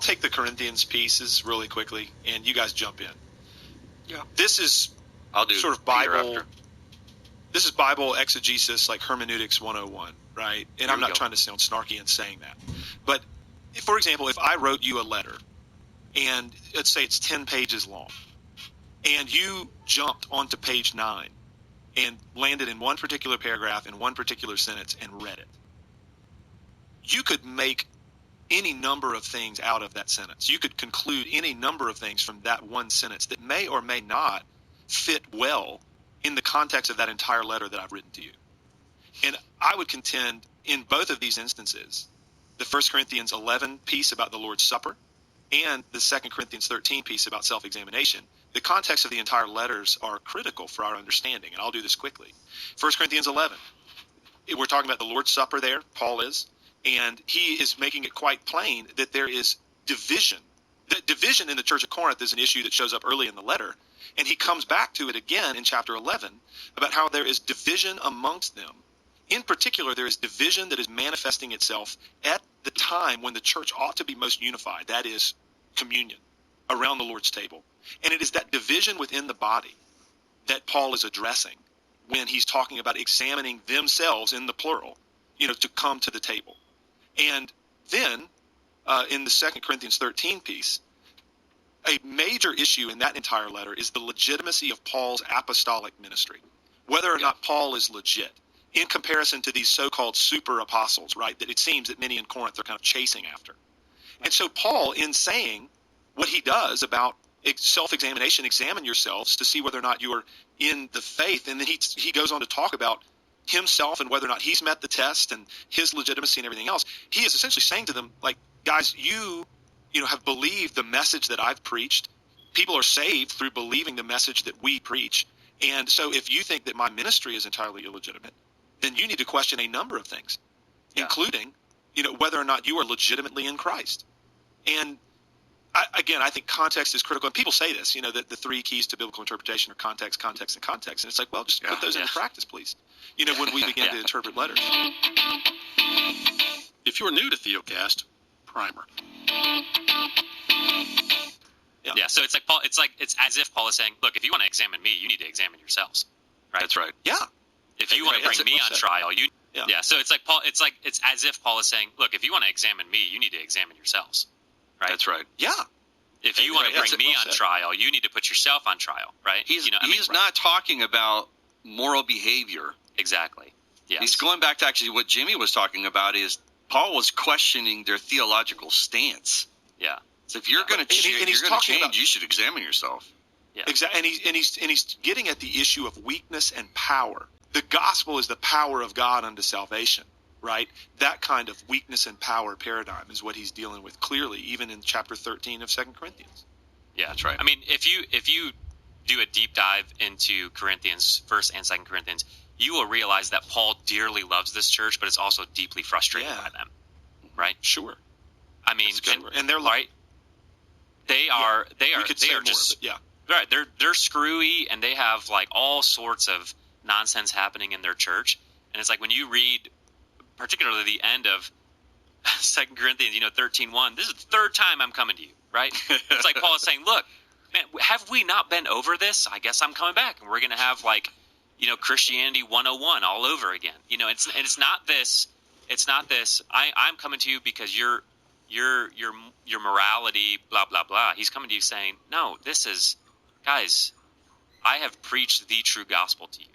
take the Corinthians pieces really quickly, and you guys jump in. Yeah. This is I'll do sort of Peter Bible. after. This is Bible exegesis, like hermeneutics 101, right? And I'm not trying to sound snarky in saying that. But, for example, if I wrote you a letter, and let's say it's 10 pages long, and you jumped onto page 9 and landed in one particular paragraph in one particular sentence and read it, you could make any number of things out of that sentence. You could conclude any number of things from that one sentence that may or may not fit well in the context of that entire letter that I've written to you. And I would contend in both of these instances, the 1 Corinthians 11 piece about the Lord's Supper and the 2 Corinthians 13 piece about self-examination, the context of the entire letters are critical for our understanding. And I'll do this quickly. 1 Corinthians 11, we're talking about the Lord's Supper there, Paul is, and he is making it quite plain that there is division. The division in the church of Corinth is an issue that shows up early in the letter, and he comes back to it again in chapter 11 about how there is division amongst them. In particular, there is division that is manifesting itself at the time when the church ought to be most unified, that is communion, around the Lord's table. And it is that division within the body that Paul is addressing when he's talking about examining themselves in the plural, to come to the table. And then in the 2 Corinthians 13 piece, a major issue in that entire letter is the legitimacy of Paul's apostolic ministry, whether or not Paul is legit in comparison to these so-called super apostles, right, that it seems that many in Corinth are kind of chasing after. And so Paul, in saying what he does about self-examination, examine yourselves to see whether or not you are in the faith, and then he goes on to talk about himself and whether or not he's met the test and his legitimacy and everything else. He is essentially saying to them, like, guys, you have believed the message that I've preached. People are saved through believing the message that we preach. And so if you think that my ministry is entirely illegitimate, then you need to question a number of things, including, whether or not you are legitimately in Christ. And I think context is critical. And people say this, that the three keys to biblical interpretation are context, context, and context. And it's like, well, just put those into practice, please, when we begin to interpret letters. If you're new to Theocast, primer. Yeah, so it's as if Paul is saying, look, if you want to examine me, you need to examine yourselves. Right? That's right. Yeah. If you want to bring me on trial, so it's like Paul. It's as if Paul is saying, look, if you want to examine me, you need to examine yourselves. Right? That's right. Yeah. If you want to bring me on trial, you need to put yourself on trial. Right? He's not talking about moral behavior. Exactly. Yes. He's going back to actually what Jimmy was talking about is Paul was questioning their theological stance. Yeah. So if you're going to change, you should examine yourself. Yeah. Exactly. And he's getting at the issue of weakness and power. The gospel is the power of God unto salvation, right? That kind of weakness and power paradigm is what he's dealing with clearly, even in chapter 13 of 2 Corinthians. Yeah, that's right. I mean, if you do a deep dive into Corinthians, 1 and 2 Corinthians, you will realize that Paul dearly loves this church, but is also deeply frustrated by them, right? Sure. I mean, and they're right. They are just yeah. Right. They're screwy, and they have like all sorts of nonsense happening in their church. And it's like when you read particularly the end of 2 Corinthians, 13:1, this is the third time I'm coming to you, right? It's like Paul is saying, look, man, have we not been over this? I guess I'm coming back, and we're going to have Christianity 101 all over again. It's not this. I'm coming to you because your morality, blah blah blah. He's coming to you saying, no, this is, guys, I have preached the true gospel to you.